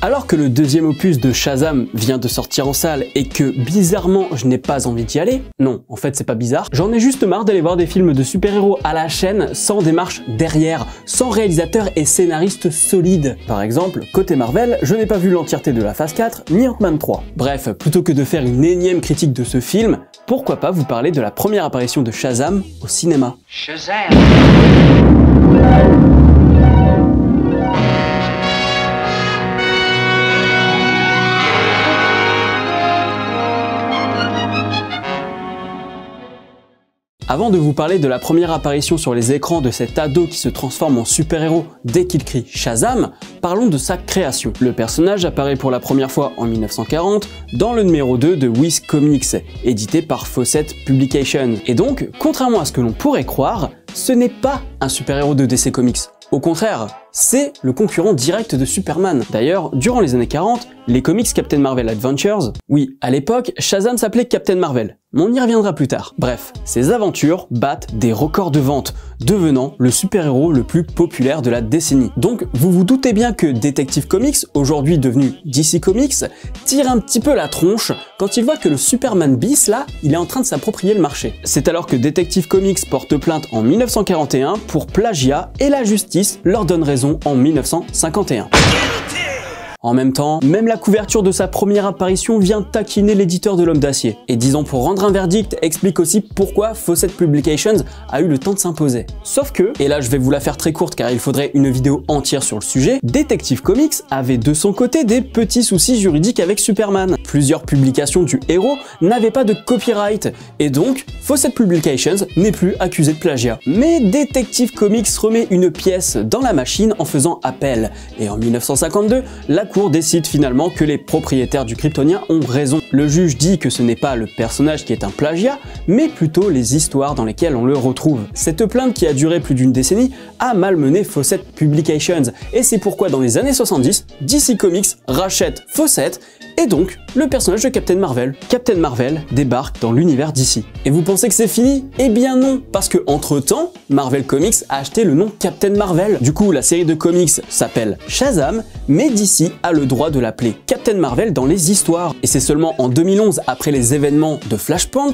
Alors que le deuxième opus de Shazam vient de sortir en salle et que bizarrement je n'ai pas envie d'y aller, non, en fait c'est pas bizarre, j'en ai juste marre d'aller voir des films de super-héros à la chaîne sans démarche derrière, sans réalisateur et scénariste solide. Par exemple, côté Marvel, je n'ai pas vu l'entièreté de la phase 4 ni Ant-Man 3. Bref, plutôt que de faire une énième critique de ce film, pourquoi pas vous parler de la première apparition de Shazam au cinéma. Shazam! Avant de vous parler de la première apparition sur les écrans de cet ado qui se transforme en super-héros dès qu'il crie Shazam, parlons de sa création. Le personnage apparaît pour la première fois en 1940 dans le numéro 2 de Whiz Comics, édité par Fawcett Publications. Et donc, contrairement à ce que l'on pourrait croire, ce n'est pas un super-héros de DC Comics. Au contraire, c'est le concurrent direct de Superman. D'ailleurs, durant les années 40, les comics Captain Marvel Adventures, oui, à l'époque, Shazam s'appelait Captain Marvel, mais on y reviendra plus tard. Bref, ces aventures battent des records de vente, devenant le super-héros le plus populaire de la décennie. Donc, vous vous doutez bien que Detective Comics, aujourd'hui devenu DC Comics, tire un petit peu la tronche quand il voit que le Superman bis, là, il est en train de s'approprier le marché. C'est alors que Detective Comics porte plainte en 1941 pour plagiat et la justice leur donne raison en 1951. En même temps, même la couverture de sa première apparition vient taquiner l'éditeur de l'Homme d'Acier. Et disons pour rendre un verdict, explique aussi pourquoi Fawcett Publications a eu le temps de s'imposer. Sauf que, et là je vais vous la faire très courte car il faudrait une vidéo entière sur le sujet, Detective Comics avait de son côté des petits soucis juridiques avec Superman. Plusieurs publications du héros n'avaient pas de copyright, et donc Fawcett Publications n'est plus accusé de plagiat. Mais Detective Comics remet une pièce dans la machine en faisant appel, et en 1952, la Cour décide finalement que les propriétaires du Kryptonien ont raison. Le juge dit que ce n'est pas le personnage qui est un plagiat, mais plutôt les histoires dans lesquelles on le retrouve. Cette plainte qui a duré plus d'une décennie a malmené Fawcett Publications, et c'est pourquoi dans les années 70, DC Comics rachète Fawcett, et donc le personnage de Captain Marvel. Captain Marvel débarque dans l'univers DC. Et vous pensez que c'est fini? Eh bien non, parce que entre-temps, Marvel Comics a acheté le nom Captain Marvel. Du coup, la série de comics s'appelle Shazam, mais DC a le droit de l'appeler Captain Marvel dans les histoires. Et c'est seulement en 2011, après les événements de Flashpoint,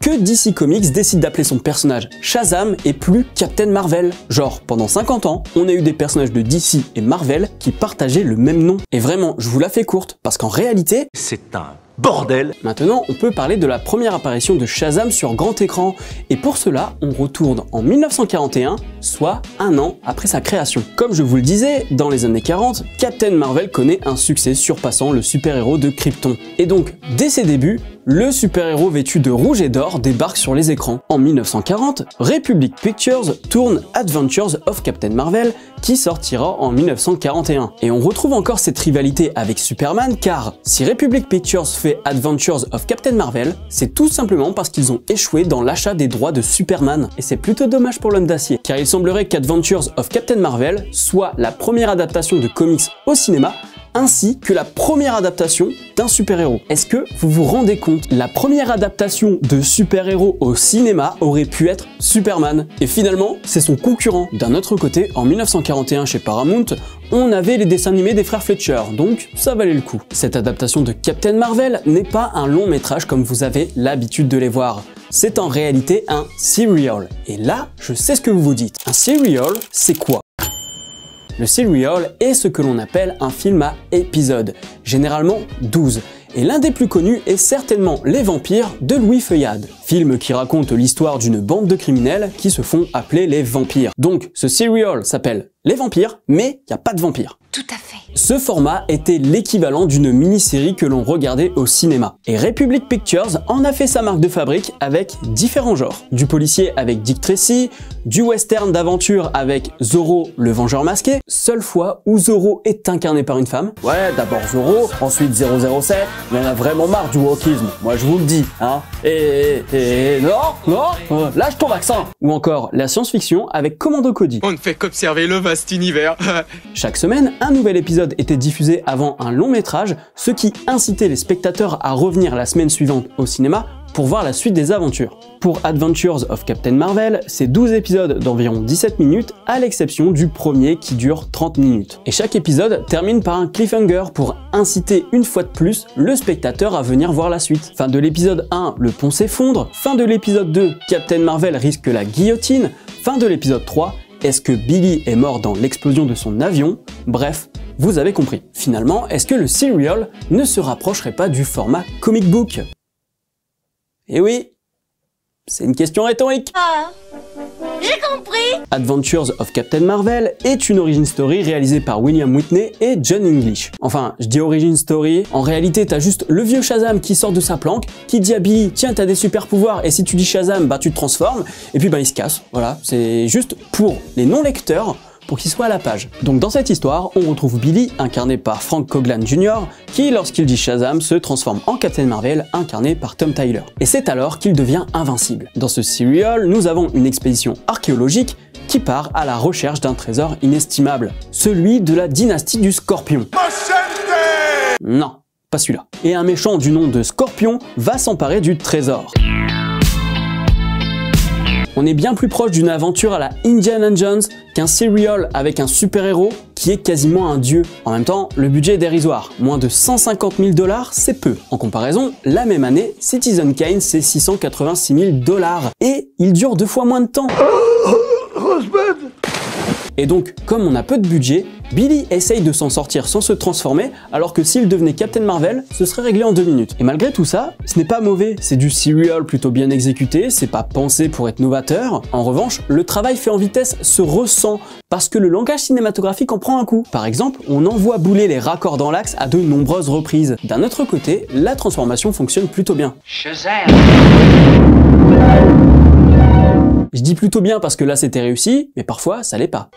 que DC Comics décide d'appeler son personnage Shazam et plus Captain Marvel. Genre, pendant 50 ans, on a eu des personnages de DC et Marvel qui partageaient le même nom. Et vraiment, je vous la fais courte, parce qu'en réalité, c'est un bordel. Maintenant, on peut parler de la première apparition de Shazam sur grand écran, et pour cela, on retourne en 1941, soit un an après sa création. Comme je vous le disais, dans les années 40, Captain Marvel connaît un succès surpassant le super-héros de Krypton. Et donc, dès ses débuts, le super-héros vêtu de rouge et d'or débarque sur les écrans. En 1940, Republic Pictures tourne Adventures of Captain Marvel, qui sortira en 1941. Et on retrouve encore cette rivalité avec Superman, car si Republic Pictures fait Adventures of Captain Marvel, c'est tout simplement parce qu'ils ont échoué dans l'achat des droits de Superman. Et c'est plutôt dommage pour l'Homme d'Acier, car il semblerait qu'Adventures of Captain Marvel soit la première adaptation de comics au cinéma, ainsi que la première adaptation d'un super-héros. Est-ce que vous vous rendez compte? La première adaptation de super-héros au cinéma aurait pu être Superman. Et finalement, c'est son concurrent. D'un autre côté, en 1941 chez Paramount, on avait les dessins animés des frères Fletcher, donc ça valait le coup. Cette adaptation de Captain Marvel n'est pas un long métrage comme vous avez l'habitude de les voir. C'est en réalité un serial. Et là, je sais ce que vous vous dites. Un serial, c'est quoi? Le serial est ce que l'on appelle un film à épisodes, généralement 12. Et l'un des plus connus est certainement Les Vampires de Louis Feuillade, film qui raconte l'histoire d'une bande de criminels qui se font appeler les vampires. Donc ce serial s'appelle Les Vampires, mais il n'y a pas de vampires. Tout à fait. Ce format était l'équivalent d'une mini-série que l'on regardait au cinéma. Et Republic Pictures en a fait sa marque de fabrique avec différents genres. Du policier avec Dick Tracy, du western d'aventure avec Zorro le Vengeur masqué, seule fois où Zorro est incarné par une femme. Ouais, d'abord Zorro, ensuite 007, il y en a vraiment marre du wokisme, moi je vous le dis, hein. Non, lâche ton vaccin. Ou encore la science-fiction avec Commando Cody. On ne fait qu'observer le vaste univers. Chaque semaine, un nouvel épisode était diffusé avant un long métrage, ce qui incitait les spectateurs à revenir la semaine suivante au cinéma pour voir la suite des aventures. Pour Adventures of Captain Marvel, c'est 12 épisodes d'environ 17 minutes, à l'exception du premier qui dure 30 minutes. Et chaque épisode termine par un cliffhanger pour inciter une fois de plus le spectateur à venir voir la suite. Fin de l'épisode 1, le pont s'effondre. Fin de l'épisode 2, Captain Marvel risque la guillotine. Fin de l'épisode 3, est-ce que Billy est mort dans l'explosion de son avion? Bref, vous avez compris. Finalement, est-ce que le serial ne se rapprocherait pas du format comic book? Eh oui, c'est une question rhétorique. Ah, j'ai compris. Adventures of Captain Marvel est une origin story réalisée par William Whitney et John English. Enfin, je dis origin story, en réalité t'as juste le vieux Shazam qui sort de sa planque, qui dit à Billy, tiens t'as des super pouvoirs, et si tu dis Shazam, bah tu te transformes, et puis bah il se casse. Voilà, c'est juste pour les non-lecteurs, pour qu'il soit à la page. Donc dans cette histoire, on retrouve Billy, incarné par Frank Coughlin Jr., qui lorsqu'il dit Shazam se transforme en Captain Marvel, incarné par Tom Tyler. Et c'est alors qu'il devient invincible. Dans ce serial, nous avons une expédition archéologique qui part à la recherche d'un trésor inestimable, celui de la dynastie du Scorpion. Non, pas celui-là. Et un méchant du nom de Scorpion va s'emparer du trésor. On est bien plus proche d'une aventure à la Indiana Jones qu'un serial avec un super-héros qui est quasiment un dieu. En même temps, le budget est dérisoire. Moins de 150 000 $, c'est peu. En comparaison, la même année, Citizen Kane, c'est 686 000 $. Et il dure 2 fois moins de temps. Et donc, comme on a peu de budget, Billy essaye de s'en sortir sans se transformer, alors que s'il devenait Captain Marvel, ce serait réglé en 2 minutes. Et malgré tout ça, ce n'est pas mauvais, c'est du serial plutôt bien exécuté, c'est pas pensé pour être novateur. En revanche, le travail fait en vitesse se ressent, parce que le langage cinématographique en prend un coup. Par exemple, on envoie bouler les raccords dans l'axe à de nombreuses reprises. D'un autre côté, la transformation fonctionne plutôt bien. Je dis plutôt bien parce que là c'était réussi, mais parfois ça l'est pas.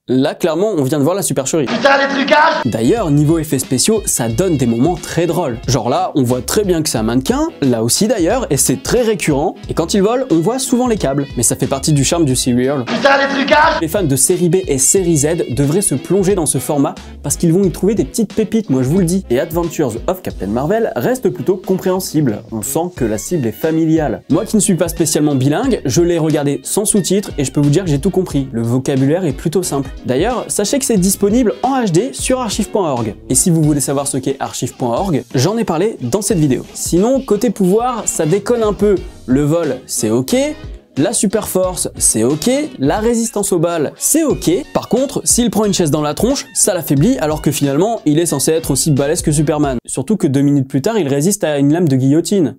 Là, clairement, on vient de voir la supercherie. Putain, les trucages! D'ailleurs, niveau effets spéciaux, ça donne des moments très drôles. Genre là, on voit très bien que c'est un mannequin, là aussi d'ailleurs, et c'est très récurrent. Et quand il vole, on voit souvent les câbles. Mais ça fait partie du charme du serial. Putain, les trucages! Les fans de série B et série Z devraient se plonger dans ce format parce qu'ils vont y trouver des petites pépites, moi je vous le dis. Et Adventures of Captain Marvel reste plutôt compréhensible. On sent que la cible est familiale. Moi qui ne suis pas spécialement bilingue, je l'ai regardé sans sous-titres et je peux vous dire que j'ai tout compris. Le vocabulaire est plutôt simple. D'ailleurs, sachez que c'est disponible en HD sur archive.org. Et si vous voulez savoir ce qu'est archive.org, j'en ai parlé dans cette vidéo. Sinon, côté pouvoir, ça déconne un peu. Le vol, c'est ok. La super force, c'est ok. La résistance aux balles, c'est ok. Par contre, s'il prend une chaise dans la tronche, ça l'affaiblit alors que finalement, il est censé être aussi balèze que Superman. Surtout que 2 minutes plus tard, il résiste à une lame de guillotine.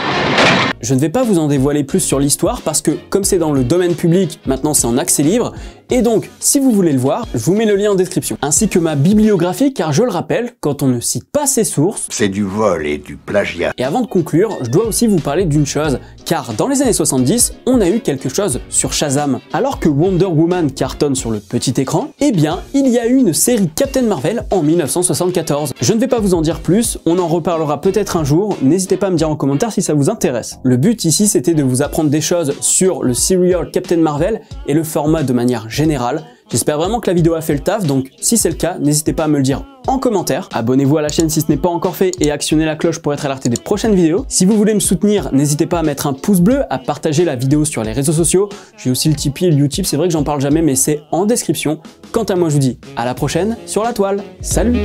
Je ne vais pas vous en dévoiler plus sur l'histoire parce que comme c'est dans le domaine public, maintenant c'est en accès libre, et donc si vous voulez le voir, je vous mets le lien en description. Ainsi que ma bibliographie car je le rappelle, quand on ne cite pas ses sources, c'est du vol et du plagiat. Et avant de conclure, je dois aussi vous parler d'une chose, car dans les années 70, on a eu quelque chose sur Shazam. Alors que Wonder Woman cartonne sur le petit écran, eh bien il y a eu une série Captain Marvel en 1974. Je ne vais pas vous en dire plus, on en reparlera peut-être un jour, n'hésitez pas à me dire en commentaire si ça vous intéresse. Le but ici c'était de vous apprendre des choses sur le serial Captain Marvel et le format de manière générale. J'espère vraiment que la vidéo a fait le taf, donc si c'est le cas, n'hésitez pas à me le dire en commentaire. Abonnez-vous à la chaîne si ce n'est pas encore fait et actionnez la cloche pour être alerté des prochaines vidéos. Si vous voulez me soutenir, n'hésitez pas à mettre un pouce bleu, à partager la vidéo sur les réseaux sociaux. J'ai aussi le Tipeee et le Utip, c'est vrai que j'en parle jamais mais c'est en description. Quant à moi je vous dis à la prochaine sur la toile. Salut!